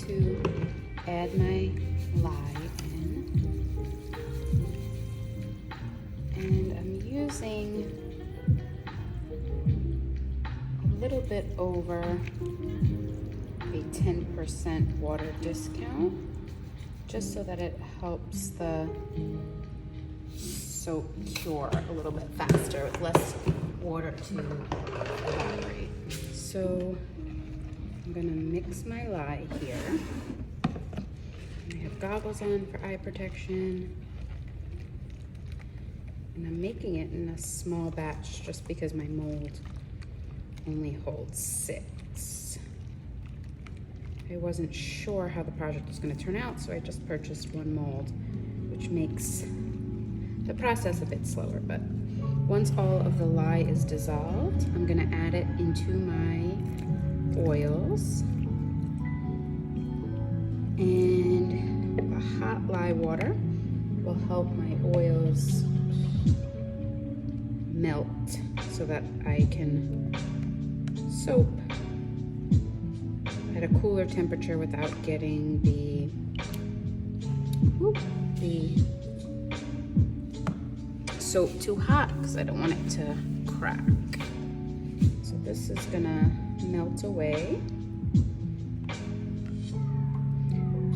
to add my lye in. And I'm using a little bit over a 10% water discount, just so that it helps the soap cure a little bit faster with less water to evaporate. So I'm gonna mix my lye here. I have goggles on for eye protection. And I'm making it in a small batch just because my mold only holds 6. I wasn't sure how the project was going to turn out, so I just purchased 1 mold, which makes the process a bit slower. But once all of the lye is dissolved, I'm going to add it into my oils. And the hot lye water will help my oils melt so that I can soap at a cooler temperature without getting the soap too hot, because I don't want it to crack. So this is gonna melt away.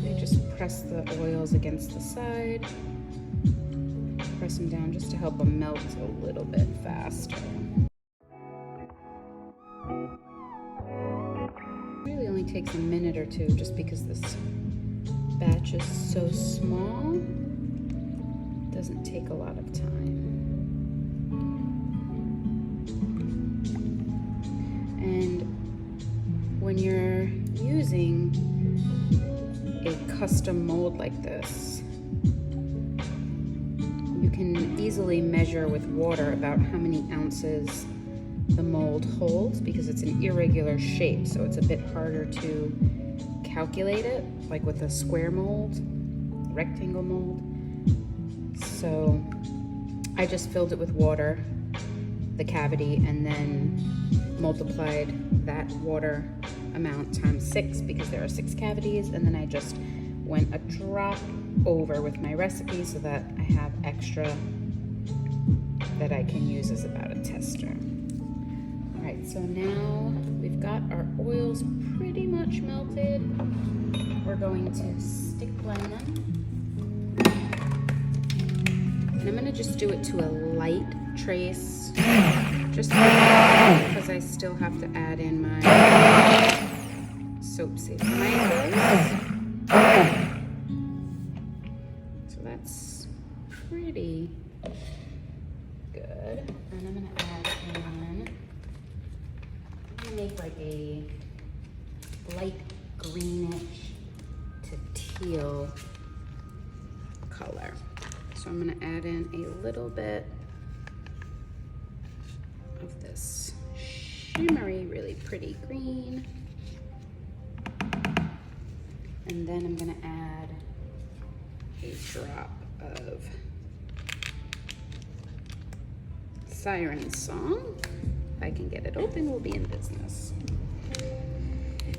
I just press the oils against the side, press them down just to help them melt a little bit faster. Takes a minute or two just because this batch is so small. It doesn't take a lot of time. And when you're using a custom mold like this, you can easily measure with water about how many ounces the mold holds, because it's an irregular shape, so it's a bit harder to calculate it, like with a square mold, rectangle mold. So I just filled it with water, the cavity, and then multiplied that water amount times 6, because there are 6 cavities, and then I just went a drop over with my recipe so that I have extra that I can use as about a tester. Alright, so now we've got our oils pretty much melted. We're going to stick blend them. And I'm going to just do it to a light trace, just because I still have to add in my soap saving microbes. So that's pretty good. And I'm going to add in, make like a light greenish to teal color. So I'm going to add in a little bit of this shimmery, really pretty green. And then I'm going to add a drop of Siren Song. If I can get it open, we'll be in business.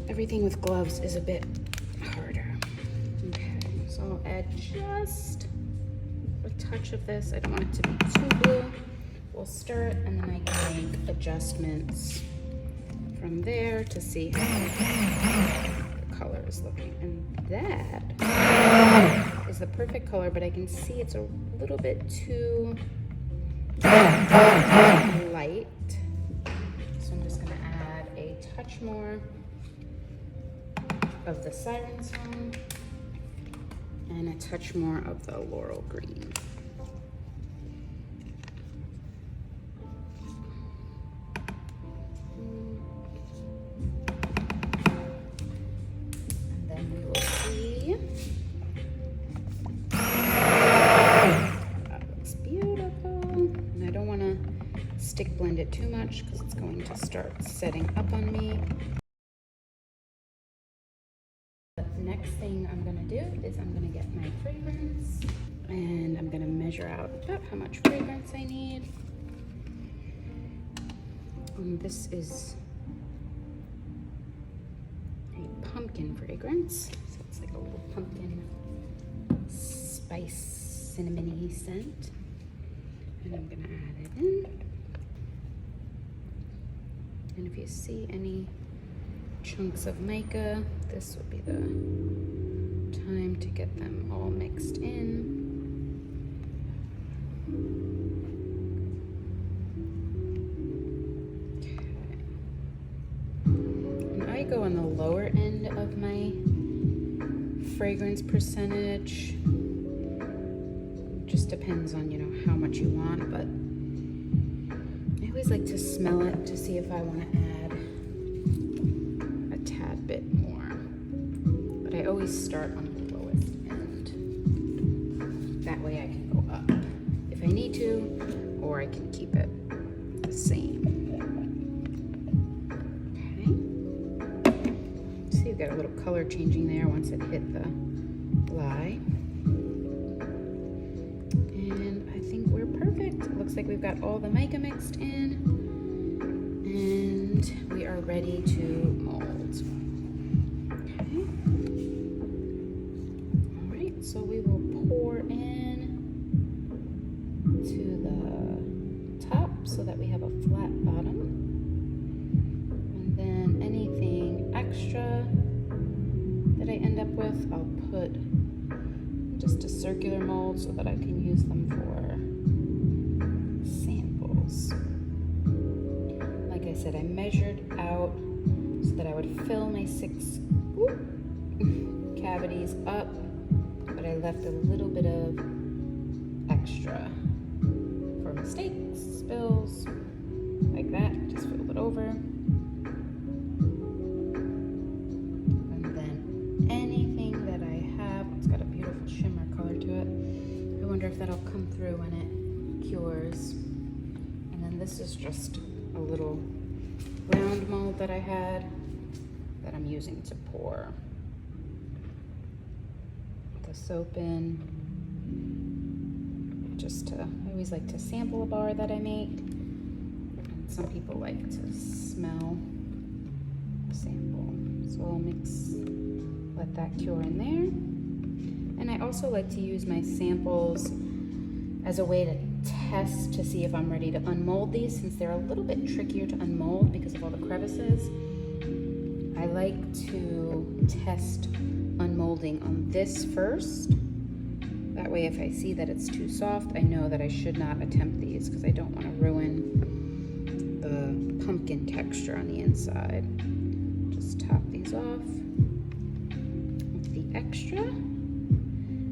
Everything with gloves is a bit harder. Okay, so I'll add just a touch of this. I don't want it to be too blue. We'll stir it, and then I can make adjustments from there to see how the color is looking. And that is the perfect color, but I can see it's a little bit too light. So I'm just going to add a touch more of the Siren Song and a touch more of the Laurel Green. And then we will see. That looks beautiful. And I don't want to stick blend it too much because it's going to start setting up on me. Next thing I'm going to do is I'm going to get my fragrance, and I'm going to measure out about how much fragrance I need. This is a pumpkin fragrance. So it's like a little pumpkin spice cinnamony scent. And I'm gonna add it in. And if you see any chunks of mica, this would be the time to get them all mixed in. Go on the lower end of my fragrance percentage. Just depends on, you know, how much you want, but I always like to smell it to see if I want to add a tad bit more. But I always start on the lowest end. That way I can go up if I need to, or I can keep it the same. Got a little color changing there once it hit the lye. And I think we're perfect. It looks like we've got all the mica mixed in. And we are ready to mold. Okay. All right, so we will pour in to the top so that we have a flat bottom. And then anything extra that I end up with, I'll put just a circular mold so that I can use them for samples. Like I said, I measured out so that I would fill my 6 cavities up, but I left a little bit of extra for mistakes, spills, like that. Just fill it over. If that'll come through when it cures. And then this is just a little round mold that I had that I'm using to pour the soap in. Just to, I always like to sample a bar that I make. And some people like to smell the sample. So I'll let that cure in there. And I also like to use my samples as a way to test to see if I'm ready to unmold these, since they're a little bit trickier to unmold because of all the crevices. I like to test unmolding on this first. That way if I see that it's too soft, I know that I should not attempt these because I don't want to ruin the pumpkin texture on the inside. Just top these off with the extra.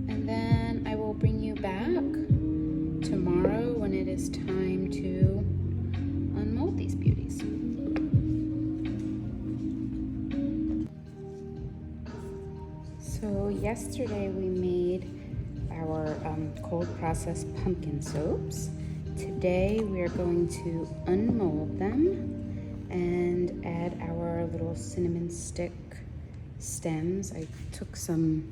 And then I will bring you back tomorrow when it is time to unmold these beauties. So yesterday we made our cold processed pumpkin soaps. Today we are going to unmold them and add our little cinnamon stick stems. I took some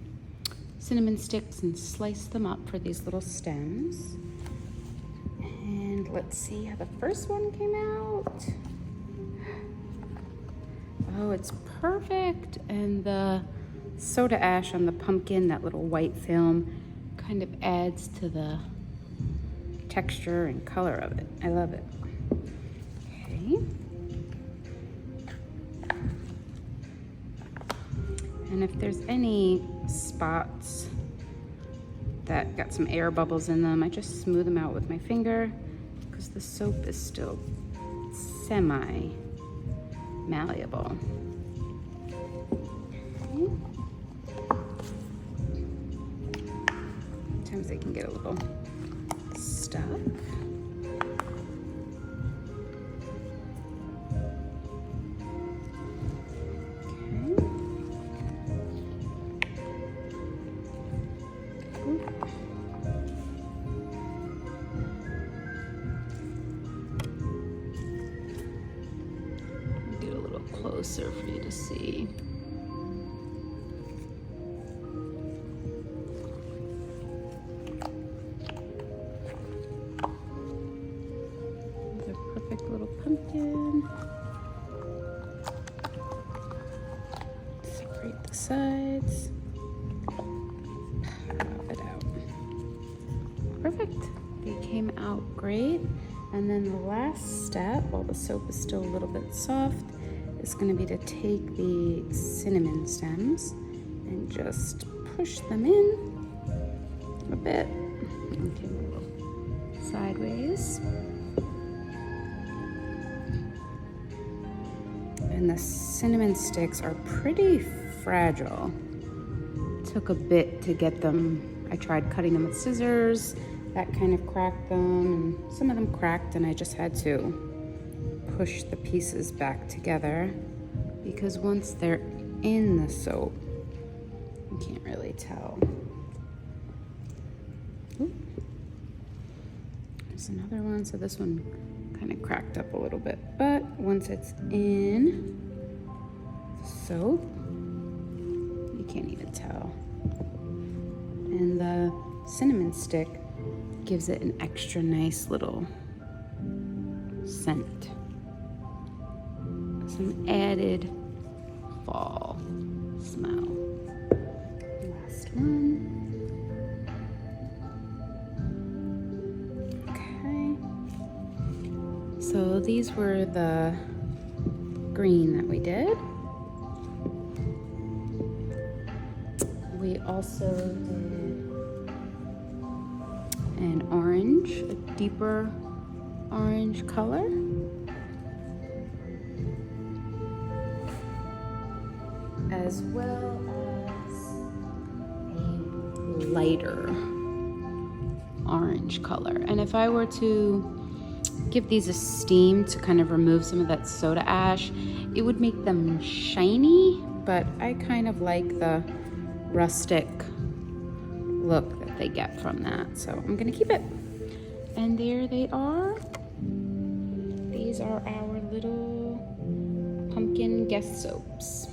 cinnamon sticks and slice them up for these little stems. And let's see how the first one came out. Oh, it's perfect. And the soda ash on the pumpkin, that little white film, kind of adds to the texture and color of it. I love it. Okay. And if there's any spots that got some air bubbles in them, I just smooth them out with my finger because the soap is still semi-malleable. Okay. Sometimes they can get a little stuck. Get a little closer for you to see. Another perfect little pumpkin. So separate the sides. Pop it out. Perfect. They came out great. And then the last step, while the soap is still a little bit soft, is going to be to take the cinnamon stems and just push them in a bit. Okay, a little sideways. And the cinnamon sticks are pretty fragile. It took a bit to get them. I tried cutting them with scissors. That kind of cracked them, and some of them cracked, and I just had to push the pieces back together because once they're in the soap, you can't really tell. Ooh. There's another one. So this one kind of cracked up a little bit, but once it's in the soap, you can't even tell. And the cinnamon stick gives it an extra nice little scent. Some added fall smell. Last one. Okay. So these were the green that we did. We also did an orange, a deeper orange color. As well as a lighter orange color. And if I were to give these a steam to kind of remove some of that soda ash, it would make them shiny, but I kind of like the rustic look that they get from that, so I'm gonna keep it. And there they are. These are our little pumpkin guest soaps.